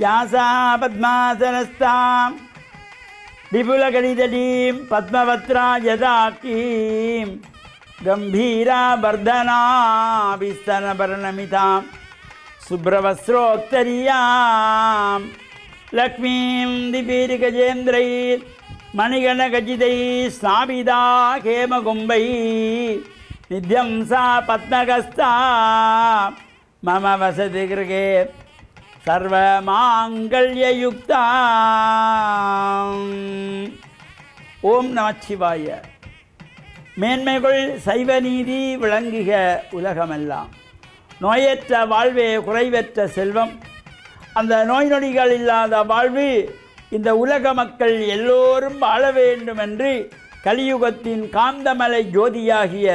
யாசா பத்மாசனஸ்தாம் விபுலகணிதடீம் பத்மவத்ரா யதாக்கீம் கம்பீரா வர்தனாபிஸ்தனபர்ணமிதாம் சுப்ரவஸ்ரோத்தரியாம் லக்ஷ்மீம் திபீரிகஜேந்திரைர் மணிகணகஜிதை ஸ்நாபிதா ஹேமகும்பை நித்யம் சா பத்மகஸ்தா மம வசதி கிருகே சர்வமாங்கல்யயுக்தா. ஓம் நமச்சிவாய. மேன்மைகள் சைவ நீதி விளங்குக உலகமெல்லாம். நோயற்ற வாழ்வே குறைவற்ற செல்வம். அந்த நோய் நொடிகள் இல்லாத வாழ்வு இந்த உலக மக்கள் எல்லோரும் வாழ வேண்டும் என்று கலியுகத்தின் காந்தமலை ஜோதியாகிய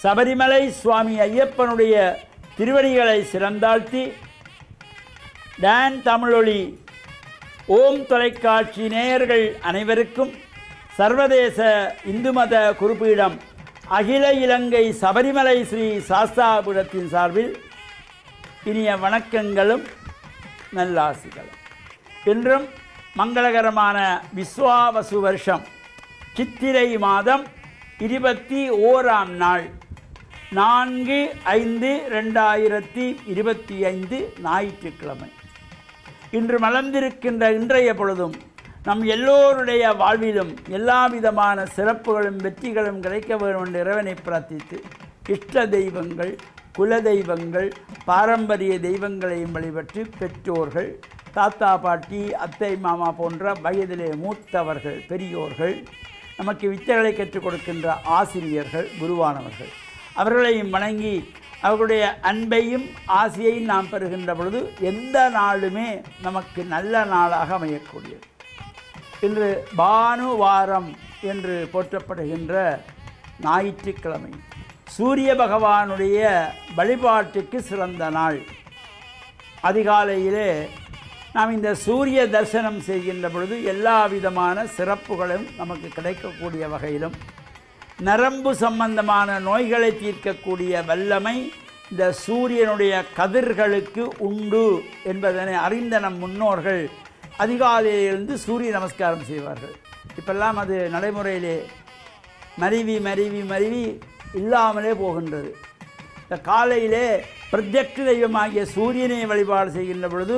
சபரிமலை சுவாமி ஐயப்பனுடைய திருவடிகளை சிறந்தாழ்த்தி டான் தமிழொலி ஓம் தொலைக்காட்சி நேயர்கள் அனைவருக்கும் சர்வதேச இந்து மத குறிப்பீடம் அகில இலங்கை சபரிமலை ஸ்ரீ சாஸ்தாபுரத்தின் சார்பில் இனிய வணக்கங்களும் நல்லாசிகளும். இன்றும் மங்களகரமான விஸ்வாவசு வருஷம் சித்திரை மாதம் 21ஆம் நாள் 4/5/2025 ஞாயிற்றுக்கிழமை. இன்று மலர்ந்திருக்கின்ற இன்றைய பொழுதும் நம் எல்லோருடைய வாழ்விலும் எல்லா விதமான சிறப்புகளும் வெற்றிகளும் கிடைக்க வேண்டும் என்று இறைவனை பிரார்த்தித்து இஷ்ட தெய்வங்கள், குல தெய்வங்கள், பாரம்பரிய தெய்வங்களையும் வழிபட்டு பெற்றோர்கள், தாத்தா பாட்டி, அத்தை மாமா போன்ற வயதிலே மூத்தவர்கள், பெரியோர்கள், நமக்கு வித்தைகளை கற்றுக் கொடுக்கின்ற ஆசிரியர்கள், குருவானவர்கள் அவர்களையும் வணங்கி அவர்களுடைய அன்பையும் ஆசையையும் நாம் பெறுகின்ற பொழுது எந்த நாளுமே நமக்கு நல்ல நாளாக அமையக்கூடியது. இன்று பானுவாரம் என்று போற்றப்படுகின்ற ஞாயிற்றுக்கிழமை சூரிய பகவானுடைய வழிபாட்டுக்கு சிறந்த நாள். அதிகாலையிலே நாம் இந்த சூரிய தரிசனம் செய்கின்ற பொழுது எல்லா விதமான சிறப்புகளும் நமக்கு கிடைக்கக்கூடிய வகையிலும் நரம்பு சம்பந்தமான நோய்களை தீர்க்கக்கூடிய வல்லமை இந்த சூரியனுடைய கதிர்களுக்கு உண்டு என்பதனை அறிந்த நம் முன்னோர்கள் அதிகாலையிலிருந்து சூரிய நமஸ்காரம் செய்வார்கள். இப்பெல்லாம் அது நடைமுறையிலே மருவி மருவி மருவி இல்லாமலே போகின்றது. இந்த காலையிலே பிரத்யக்ஷ தெய்வமாகிய சூரியனை வழிபாடு செய்கின்ற பொழுது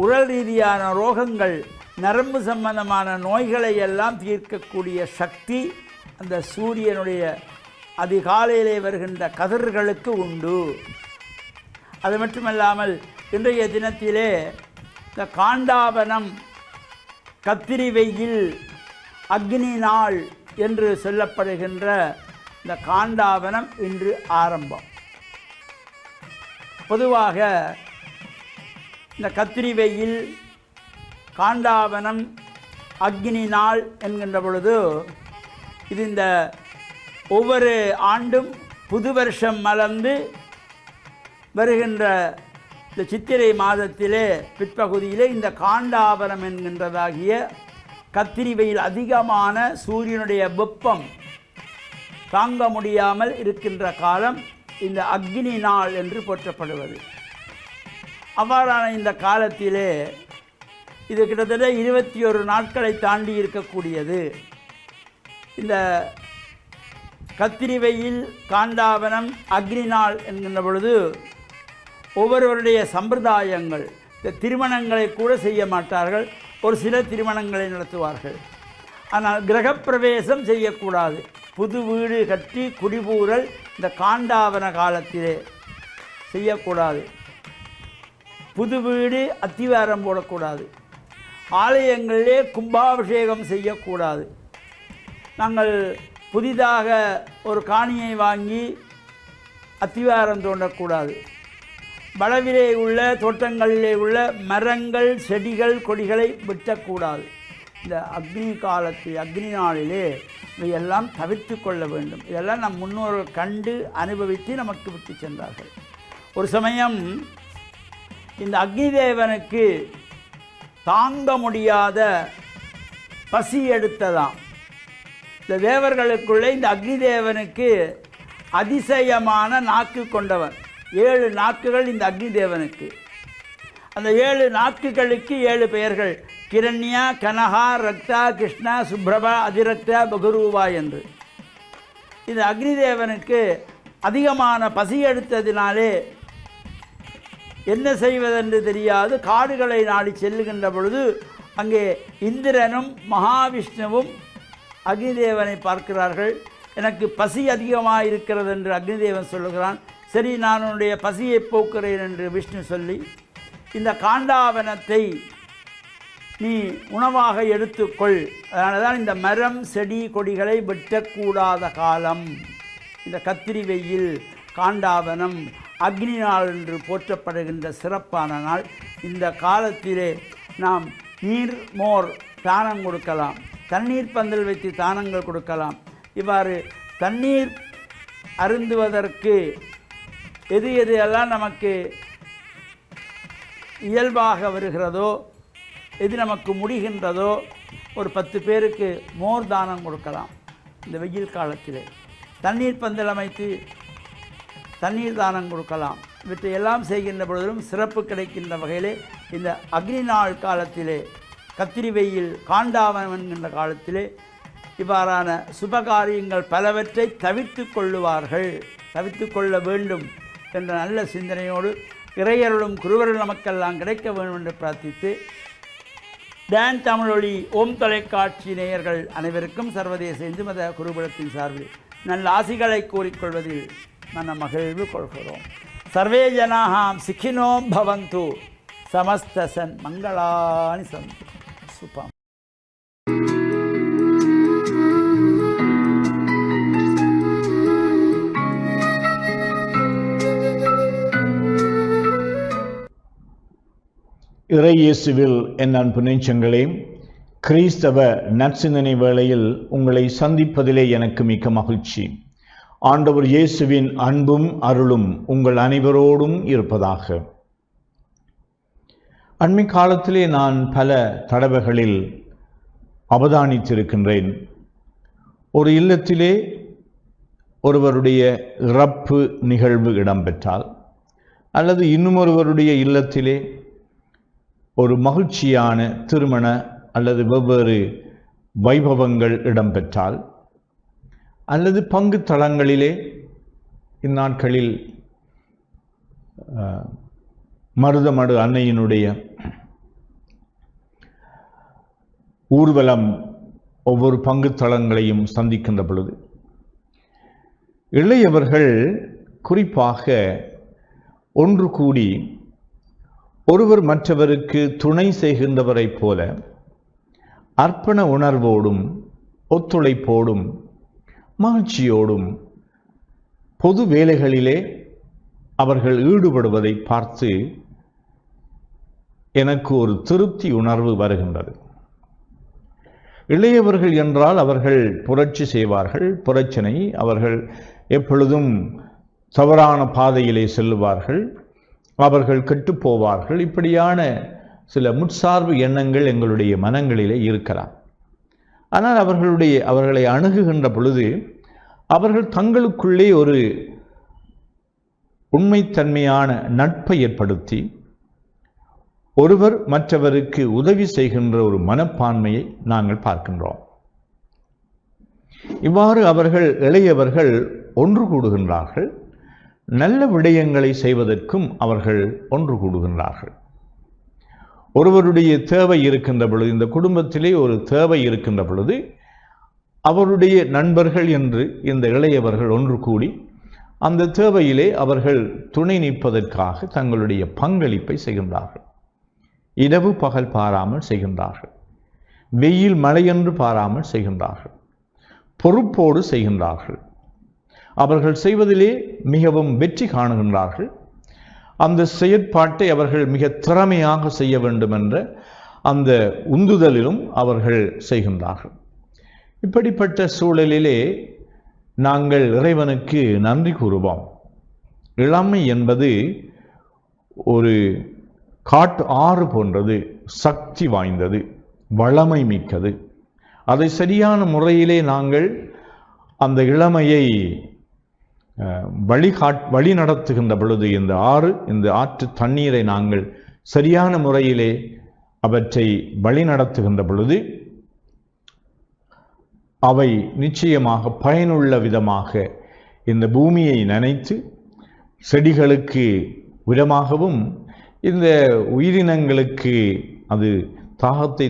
உடல் ரீதியான ரோகங்கள், நரம்பு சம்பந்தமான நோய்களை எல்லாம் தீர்க்கக்கூடிய சக்தி அந்த சூரியனுடைய அதிகாலையிலே வருகின்ற கதிர்களுக்கு உண்டு. அது மட்டுமல்லாமல் இன்றைய தினத்திலே இந்த காண்டாபனம், கத்திரி வெயில், அக்னி நாள் என்று சொல்லப்படுகின்ற இந்த காண்டாபனம் இன்று ஆரம்பம். பொதுவாக இந்த கத்திரி வெயில், காண்டாபனம், அக்னி நாள் என்கின்ற பொழுது இது இந்த ஒவ்வொரு ஆண்டும் புது வருஷம் மலர்ந்து வருகின்ற இந்த சித்திரை மாதத்திலே பிற்பகுதியிலே இந்த காண்டாபனம் என்கின்றதாகிய கத்திரி வெயில் அதிகமான சூரியனுடைய வெப்பம் தாங்க முடியாமல் இருக்கின்ற காலம் இந்த அக்னி நாள் என்று போற்றப்படுவது. அவ்வாறான இந்த காலத்திலே இது கிட்டத்தட்ட 21 நாட்களை தாண்டி இருக்கக்கூடியது. இந்த கத்திரி வெயில், காண்டாபனம், அக்னி நாள் என்கின்ற பொழுது ஒவ்வொருவருடைய சம்பிரதாயங்கள், இந்த திருமணங்களை கூட செய்ய மாட்டார்கள். ஒரு சில திருமணங்களை நடத்துவார்கள். ஆனால் கிரகப்பிரவேசம் செய்யக்கூடாது. புது வீடு கட்டி குடிபூரல் இந்த காண்டாபன காலத்திலே செய்யக்கூடாது. புது வீடு அத்திவாரம் போடக்கூடாது. ஆலயங்களிலே கும்பாபிஷேகம் செய்யக்கூடாது. நாங்கள் புதிதாக ஒரு காணியை வாங்கி அத்திவாரம் தோண்டக்கூடாது. வளவிலே உள்ள தோட்டங்களிலே உள்ள மரங்கள், செடிகள், கொடிகளை வெட்டக்கூடாது. இந்த அக்னி காலத்தில், அக்னி நாளிலே இவையெல்லாம் தவிர்த்து கொள்ள வேண்டும். இதெல்லாம் நம் முன்னோர்கள் கண்டு அனுபவித்து நமக்கு விட்டு சென்றார்கள். ஒரு சமயம் இந்த அக்னி தேவனுக்கு தாங்க முடியாத பசி எடுத்ததாம். இந்த தேவர்களுக்குள்ளே இந்த அக்னி தேவனுக்கு அதிசயமான நாக்கு கொண்டவர். 7 நாக்குகள் இந்த அக்னி தேவனுக்கு. அந்த 7 நாக்குகளுக்கு 7 பெயர்கள். கிரண்யா, கனகா, ரக்தா, கிருஷ்ணா, சுப்ரபா, அதிரக்தா, பகுரூபா என்று. இது அக்னி தேவனுக்கு அதிகமான பசி எடுத்ததினாலே என்ன செய்வதென்று தெரியாது காடுகளை நாடி செல்லுகின்ற பொழுது அங்கே இந்திரனும் மகாவிஷ்ணுவும் அக்னிதேவனை பார்க்கிறார்கள். எனக்கு பசி அதிகமாக இருக்கிறது என்று அக்னிதேவன் சொல்லுகிறான். சரி, நான் உன்னுடைய பசியை போக்குறேன் என்று விஷ்ணு சொல்லி, இந்த காண்டாவனத்தை நீ உணவாக எடுத்துக்கொள். அதனால தான் இந்த மரம் செடி கொடிகளை வெட்டக்கூடாத காலம், இந்த கத்திரி வெயில், காண்டாவனம், அக்னி நாள் என்று போற்றப்படுகின்ற சிறப்பான நாள். இந்த காலத்திலே நாம் நீர் மோர் தானம் கொடுக்கலாம், தண்ணீர் பந்தல் வைத்து தானங்கள் கொடுக்கலாம். இவ்வாறு தண்ணீர் அருந்துவதற்கு எது எல்லாம் நமக்கு இயல்பாக வருகிறதோ, எது நமக்கு முடிகின்றதோ, ஒரு 10 பேருக்கு மோர் தானம் கொடுக்கலாம். இந்த வெயில் காலத்திலே தண்ணீர் பந்தல் அமைத்து தண்ணீர் தானம் கொடுக்கலாம். இவற்றையெல்லாம் செய்கின்ற பொழுதிலும் சிறப்பு கிடைக்கின்ற வகையிலே இந்த அக்னி நாள் காலத்திலே, கத்திரி வெயில், காண்டாவனம் என்கின்ற காலத்திலே இவ்வாறான சுபகாரியங்கள் பலவற்றை தவிர்த்து கொள்ளுவார்கள், தவிர்த்து கொள்ள வேண்டும் என்ற நல்ல சிந்தனையோடு இறையருளும் குருவருள் நமக்கெல்லாம் கிடைக்க வேண்டும் என்று பிரார்த்தித்து, டான் தமிழொலி ஓம் தொலைக்காட்சி நேயர்கள் அனைவருக்கும் சர்வதேச இந்து மத குருபலத்தின் சார்பில் நல்ல ஆசிகளை கூறிக்கொள்வதில் மன மகிழ்வு கொள்கிறோம். சர்வே ஜனாஹாம் சிக்கினோ பவந்து, சமஸ்தசன் மங்களானி சந்து. சுபம். இறை இயேசுவில் என் அன்பு நெஞ்சங்களே, கிறிஸ்தவ நற்சிந்தனை வேளையில் உங்களை சந்திப்பதிலே எனக்கு மிக்க மகிழ்ச்சி. ஆண்டவர் இயேசுவின் அன்பும் அருளும் உங்கள் அனைவரோடும் இருப்பதாக. அண்மை காலத்திலே நான் பல தடவைகளில் அவதானித்திருக்கின்றேன். ஒரு இல்லத்திலே ஒருவருடைய இறப்பு நிகழ்வு இடம்பெற்றால், அல்லது இன்னுமொருவருடைய இல்லத்திலே ஒரு மகிழ்ச்சியான திருமண அல்லது வெவ்வேறு வைபவங்கள் இடம்பெற்றால், அல்லது பங்கு தளங்களிலே இந்நாட்களில் மருதமடு அன்னையினுடைய ஊர்வலம் ஒவ்வொரு பங்கு தளங்களையும் சந்திக்கின்ற பொழுது, இளையவர்கள் குறிப்பாக ஒன்று கூடி ஒருவர் மற்றவருக்கு துணை செய்கின்றவரைப் போல அர்ப்பண உணர்வோடும் ஒத்துழைப்போடும் மகிழ்ச்சியோடும் பொது வேலைகளிலே அவர்கள் ஈடுபடுவதை பார்த்து எனக்கு ஒரு திருப்தி உணர்வு வருகின்றது. இளையவர்கள் என்றால் அவர்கள் புரட்சி செய்வார்கள், புரட்சனை, அவர்கள் எப்பொழுதும் தவறான பாதையிலே செல்லுவார்கள், அவர்கள் கெட்டுப்போவார்கள். இப்படியான சில முற்சார்பு எண்ணங்கள் எங்களுடைய மனங்களிலே இருக்கலாம். ஆனால் அவர்களை அணுகுகின்ற பொழுது அவர்கள் தங்களுக்குள்ளே ஒரு உண்மைத்தன்மையான நட்பை ஏற்படுத்தி ஒருவர் மற்றவருக்கு உதவி செய்கின்ற ஒரு மனப்பான்மையை நாங்கள் பார்க்கின்றோம். இவ்வாறு இளையவர்கள் ஒன்று கூடுகின்றார்கள். நல்ல விடயங்களை செய்வதற்கும் அவர்கள் ஒன்று கூடுகின்றார்கள். ஒருவருடைய தேவை இருக்கின்ற பொழுது, இந்த குடும்பத்திலே ஒரு தேவை இருக்கின்ற பொழுது, அவருடைய நண்பர்கள் என்று இந்த இளையவர்கள் ஒன்று கூடி அந்த தேவையிலே அவர்கள் துணை நிற்பதற்காக தங்களுடைய பங்களிப்பை செய்கின்றார்கள். இரவு பகல் பாராமல் செய்கின்றார்கள். வெயில் மழையென்று பாராமல் செய்கின்றார்கள். பொறுப்போடு செய்கின்றார்கள். அவர்கள் செய்வதிலே மிகவும் வெற்றி காணுகின்றார்கள். அந்த செயற்பாட்டை அவர்கள் மிக திறமையாக செய்ய வேண்டும் என்ற அந்த உந்துதலிலும் அவர்கள் செய்கின்றார்கள். இப்படிப்பட்ட சூழலிலே நாங்கள் இறைவனுக்கு நன்றி கூறுவோம். இளமை என்பது ஒரு காட்டு ஆறு போன்றது, சக்தி வாய்ந்தது, வளமை மிக்கது. அதை சரியான முறையிலே நாங்கள் அந்த இளமையை வழி நடத்துகின்ற பொழுது இந்த ஆற்று தண்ணீரை நாங்கள் சரியான முறையிலே அவற்றை வழிநடத்துகின்ற பொழுது அவை நிச்சயமாக பயனுள்ள விதமாக இந்த பூமியை நனைத்து செடிகளுக்கு உரமாகவும் இந்த உயிரினங்களுக்கு அது தாகத்தை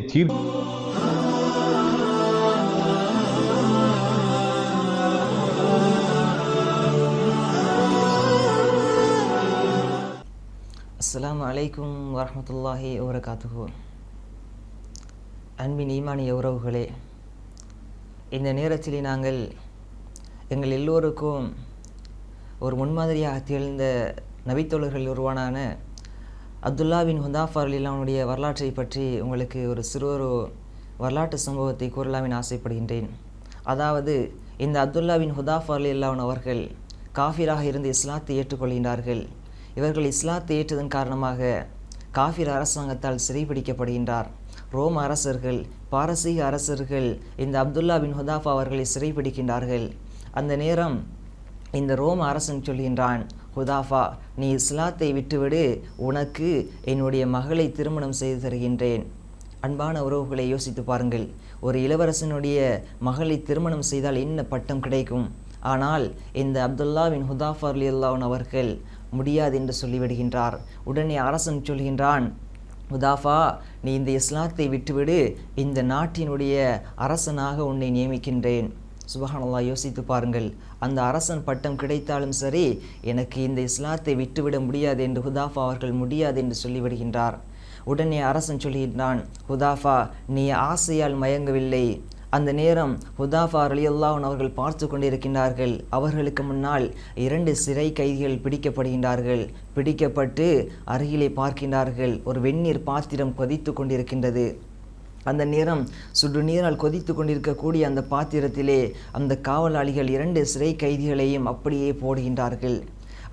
அஸ்ஸலாமு அலைக்கும் வரஹ்மத்துல்லாஹி வபரகாத்துஹு. அன்பின் ஈமானிய உறவுகளே, இந்த நேரத்தில் நாங்கள் எங்கள் எல்லோருக்கும் ஒரு முன்மாதிரியாக திகழ்ந்த நபித்தோழர்கள் ஒருவனான அப்துல்லா பின் ஹுதாஃபா ரலியல்லாஹுடைய வரலாற்றை பற்றி உங்களுக்கு ஒரு சிறு வரலாற்று சம்பவத்தை கூறலாமின் ஆசைப்படுகின்றேன். அதாவது, இந்த அப்துல்லா பின் ஹுதாஃபா ரலியல்லாஹு அவர்கள் காஃபிராக இருந்து இஸ்லாத்தை ஏற்றுக்கொள்கின்றார்கள். இவர்கள் இஸ்லாத்தை ஏற்றதன் காரணமாக காஃபிர் அரசாங்கத்தால் சிறைபிடிக்கப்படுகின்றார். ரோம அரசர்கள், பாரசீக அரசர்கள் இந்த அப்துல்லா பின் ஹுதாஃபா அவர்களை சிறைபிடிக்கின்றார்கள். அந்த நேரம் இந்த ரோம அரசன் சொல்கின்றான், ஹுதாஃபா, நீ இஸ்லாத்தை விட்டுவிடு, உனக்கு என்னுடைய மகளை திருமணம் செய்து தருகின்றேன். அன்பான உறவுகளை யோசித்து பாருங்கள். ஒரு இளவரசனுடைய மகளை திருமணம் செய்தால் என்ன பட்டம் கிடைக்கும்? ஆனால் இந்த அப்துல்லா பின் ஹுதாஃபா ரலியல்லாஹு அவர்கள் முடியாது என்று சொல்லிவிடுகின்றார். உடனே அரசன் சொல்கின்றான், ஹுதாஃபா, நீ இந்த இஸ்லாத்தை விட்டுவிடு, இந்த நாட்டினுடைய அரசனாக உன்னை நியமிக்கின்றேன். சுப்ஹானல்லாஹ், யோசித்து பாருங்கள். அந்த அரசன் பட்டம் கிடைத்தாலும் சரி, எனக்கு இந்த இஸ்லாத்தை விட்டுவிட முடியாது என்று ஹுதாஃபா அவர்கள் முடியாது என்று சொல்லிவிடுகின்றார். உடனே அரசன் சொல்கின்றான், ஹுதாஃபா, நீ ஆசையால் மயங்கவில்லை. அந்த நேரம் ஹுதாஃபா ரலியல்லாஹு அவர்கள் பார்த்து கொண்டிருக்கின்றார்கள். அவர்களுக்கு முன்னால் 2 சிறை கைதிகள் பிடிக்கப்படுகின்றார்கள். பிடிக்கப்பட்டு அருகிலே பார்க்கின்றார்கள், ஒரு வெந்நீர் பாத்திரம் கொதித்து கொண்டிருக்கின்றது. அந்த நேரம் சுடுநீரால் கொதித்து கொண்டிருக்கக்கூடிய அந்த பாத்திரத்திலே அந்த காவலாளிகள் 2 சிறை கைதிகளையும் அப்படியே போடுகின்றார்கள்.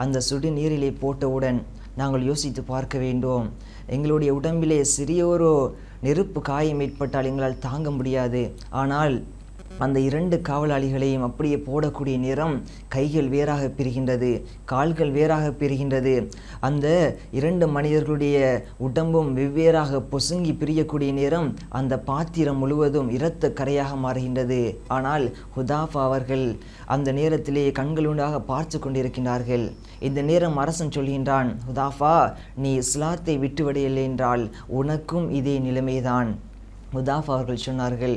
அந்த சுடுநீரிலே போட்டவுடன் நாங்கள் யோசித்து பார்க்க வேண்டும். எங்களுடைய உடம்பிலே சிறியோரோ நெருப்பு காயம் ஏற்பட்டால் எங்களால் தாங்க முடியாது. ஆனால் அந்த 2 காவலாளிகளையும் அப்படியே போடக்கூடிய நேரம் கைகள் வேறாக பிரிகின்றது, கால்கள் வேறாக பிரிகின்றது. அந்த 2 மனிதர்களுடைய உடம்பும் வெவ்வேறாக பொசுங்கி பிரியக்கூடிய நேரம் அந்த பாத்திரம் முழுவதும் இரத்த கரையாக மாறுகின்றது. ஆனால் ஹுதாஃபா அவர்கள் அந்த நேரத்திலே கண்களுண்டாக பார்த்து கொண்டிருக்கின்றார்கள். இந்த நேரம் அரசன் சொல்கின்றான், ஹுதாஃபா, நீ இஸ்லாத்தை விட்டுவிடவில்லை என்றால் உனக்கும் இதே நிலைமைதான். ஹுதாஃபா அவர்கள் சொன்னார்கள்,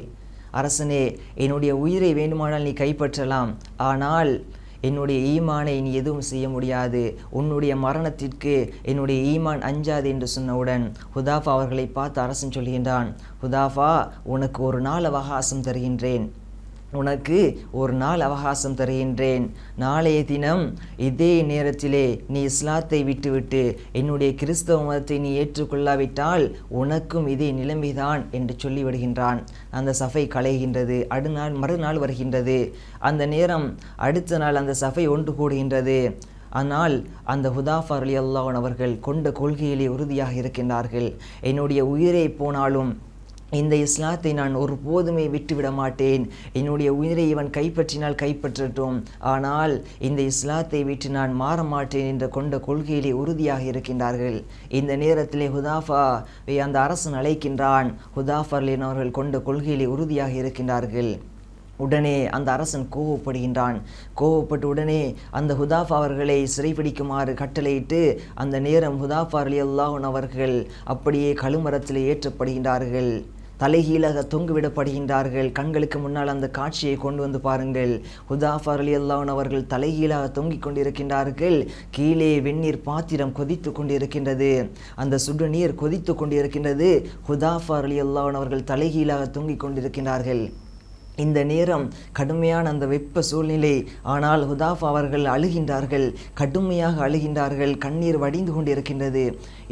அரசனே, என்னுடைய உயிரை வேண்டுமானால் நீ கைப்பற்றலாம், ஆனால் என்னுடைய ஈமானை நீ எதுவும் செய்ய முடியாது. உன்னுடைய மரணத்திற்கு என்னுடைய ஈமான் அஞ்சாது என்று சொன்னவுடன் ஹுதாஃபா அவர்களை பார்த்து அரசன் சொல்கின்றான், ஹுதாஃபா, உனக்கு ஒரு நாள் அவகாசம் தருகின்றேன். நாளைய தினம் இதே நேரத்திலே நீ இஸ்லாத்தை விட்டுவிட்டு என்னுடைய கிறிஸ்தவ மதத்தை நீ ஏற்றுக்கொள்ளாவிட்டால் உனக்கும் இதே நிலைமைதான் என்று சொல்லிவிடுகின்றான். அந்த சபை கலைகின்றது. மறுநாள் வருகின்றது. அந்த நேரம் அடுத்த நாள் அந்த சபை ஒன்று கூடுகின்றது. ஆனால் அந்த ஹுதாஃபா ரலியல்லாஹு அவர்கள் கொண்ட கொள்கையிலே உறுதியாக இருக்கின்றார்கள். என்னுடைய உயிரை போனாலும் இந்த இஸ்லாத்தை நான் ஒருபோதுமே விட்டுவிட மாட்டேன். என்னுடைய உயிரை இவன் கைப்பற்றினால் கைப்பற்றட்டும், ஆனால் இந்த இஸ்லாத்தை விட்டு நான் மாற மாட்டேன் என்ற கொண்ட கொள்கையிலே உறுதியாக இருக்கின்றார்கள். இந்த நேரத்திலே ஹுதாஃபாவை அந்த அரசன் அழைக்கின்றான். ஹுதாஃபா அவர்கள் கொண்ட கொள்கையிலே உறுதியாக இருக்கின்றார்கள். உடனே அந்த அரசன் கோவப்படுகின்றான். கோவப்பட்டு உடனே அந்த ஹுதாஃபா அவர்களை சிறைப்பிடிக்குமாறு கட்டளையிட்டு அந்த நேரம் ஹுதாஃபா ரலியல்லாஹு அவர்கள் அப்படியே கழுமரத்தில் ஏற்றப்படுகின்றார்கள். தலைகீழாக தொங்குவிடப்படுகின்றார்கள். கண்களுக்கு முன்னால் அந்த காட்சியை கொண்டு வந்து பாருங்கள். ஹுதாஃபா ரலியல்லாஹு அவர்கள் தலைகீழாக தொங்கிக் கொண்டிருக்கின்றார்கள். கீழே வெந்நீர் பாத்திரம் கொதித்து கொண்டிருக்கின்றது. அந்த சுடுநீர் கொதித்து கொண்டிருக்கின்றது. ஹுதாஃபா ரலியல்லாஹு அவர்கள் தலைகீழாக தொங்கிக் கொண்டிருக்கின்றார்கள். இந்த நேரம் கடுமையான அந்த வெப்ப சூழ்நிலை. ஆனால் ஹுதாஃபா அவர்கள் அழுகின்றார்கள், கடுமையாக அழுகின்றார்கள். கண்ணீர் வடிந்து கொண்டிருக்கின்றது.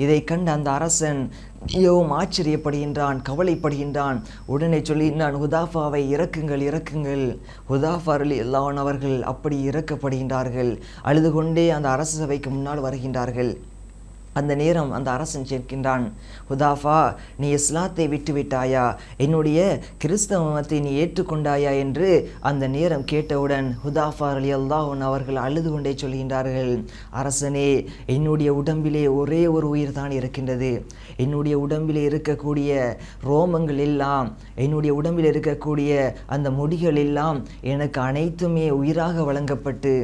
இதை கண்ட அந்த அரசன் மிகவும் ஆச்சரியப்படுகின்றான், கவலைப்படுகின்றான். உடனே சொல்லினான், ஹுதாஃபாவை இறக்குங்கள், இறக்குங்கள். ஹுதாஃபா ரலியல்லாஹு அவர்கள் அப்படி இறக்கப்படுகின்றார்கள். அழுது கொண்டே அந்த அரச சபைக்கு முன்னால் வருகின்றார்கள். அந்த நேரம் அந்த அரசன் கேட்கின்றான், ஹுதாஃபா, நீ இஸ்லாத்தை விட்டு விட்டாயா, என்னுடைய கிறிஸ்தவ மதத்தை நீ ஏற்றுக்கொண்டாயா என்று அந்த நேரம் கேட்டவுடன் ஹுதாஃபா ரலியல்லாஹு அன்ஹு அவர்கள் அழுது கொண்டே சொல்கின்றார்கள், அரசனே, என்னுடைய உடம்பிலே ஒரே ஒரு உயிர் தான் இருக்கின்றது. என்னுடைய உடம்பிலே இருக்கக்கூடிய ரோமங்கள் எல்லாம், என்னுடைய உடம்பில் இருக்கக்கூடிய அந்த முடிகள் எல்லாம் எனக்கு அனைத்துமே உயிராக வழங்கப்பட்டு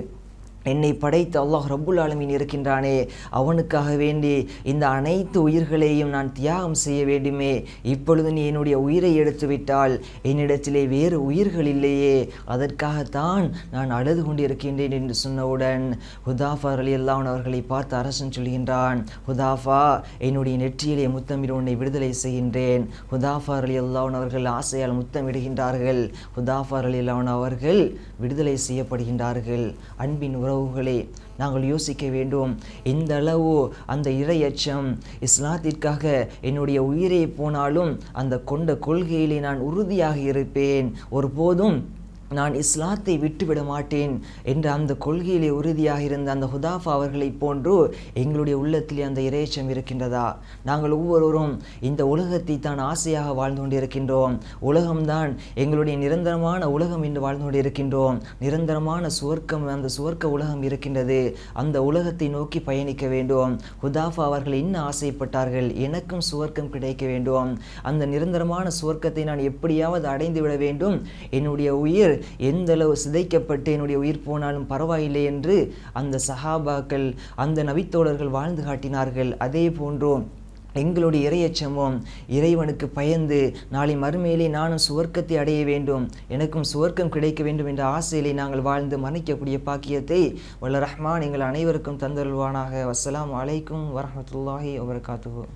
என்னை படைத்த அல்லாஹ் ரப்புல் ஆலமீன் இருக்கின்றானே, அவனுக்காக வேண்டி இந்த அனைத்து உயிர்களையும் நான் தியாகம் செய்ய வேண்டுமே. இப்பொழுது நீ என்னுடைய உயிரை எடுத்துவிட்டால் என்னிடத்திலே வேறு உயிர்கள் இல்லையே, அதற்காகத்தான் நான் அழுது கொண்டிருக்கின்றேன் என்று சொன்னவுடன் ஹுதாஃபா ரலியல்லாஹு அன்ஹு அவர்களை பார்த்து அரசன் சொல்கின்றான், ஹுதாஃபா, என்னுடைய நெற்றியிலே முத்தமிட உன்னை விடுதலை செய்கின்றேன். ஹுதாஃபா ரலியல்லாஹு அன்ஹு அவர்கள் ஆசையால் முத்தமிடுகின்றார்கள். ஹுதாஃபா ரலியல்லாஹு அன்ஹு அவர்கள் விடுதலை செய்யப்படுகின்றார்கள். அன்பின் உறவுகளே, நாங்கள் யோசிக்க வேண்டும், இந்த அளவு அந்த இறையச்சம், இஸ்லாத்திற்காக என்னுடைய உயிரை போனாலும் அந்த கொண்ட கொள்கையிலே நான் உறுதியாக இருப்பேன், ஒருபோதும் நான் இஸ்லாத்தை விட்டுவிட மாட்டேன் என்ற அந்த கொள்கையிலே உறுதியாக இருந்த அந்த ஹுதாஃபா அவர்களை போன்று எங்களுடைய உள்ளத்திலே அந்த இறையச்சம் இருக்கின்றதா? நாங்கள் ஒவ்வொருவரும் இந்த உலகத்தை தான் ஆசையாக வாழ்ந்து கொண்டிருக்கின்றோம். உலகம்தான் எங்களுடைய நிரந்தரமான உலகம் என்று வாழ்ந்து கொண்டிருக்கின்றோம். நிரந்தரமான சுவர்க்கம், அந்த சுவர்க்க உலகம் இருக்கின்றது. அந்த உலகத்தை நோக்கி பயணிக்க வேண்டும். ஹுதாஃபா அவர்கள் என்ன ஆசைப்பட்டார்கள்? எனக்கும் சுவர்க்கம் கிடைக்க வேண்டும். அந்த நிரந்தரமான சுவர்க்கத்தை நான் எப்படியாவது அடைந்து விட வேண்டும். என்னுடைய உயிர் எந்த அளவு சிதைக்கப்பட்டு என்னுடைய உயிர் போனாலும் பரவாயில்லை என்று அந்த சஹாபாக்கள், அந்த நபித்தோழர்கள் வாழ்ந்து காட்டினார்கள். அதே போன்றோம் எங்களுடைய இறையச்சமும் இறைவனுக்கு பயந்து நாளை மறுமையிலே நானும் சுவர்க்கத்தை அடைய வேண்டும், எனக்கும் சுவர்க்கம் கிடைக்க வேண்டும் என்ற ஆசையிலே நாங்கள் வாழ்ந்து மன்னிக்கக்கூடிய பாக்கியத்தை வல்ல ரஹ்மான் எங்கள் அனைவருக்கும் தந்தருள்வானாக. வஸ்ஸலாமு அலைக்கும் வரஹ்மத்துல்லாஹி வபரகாத்துஹு.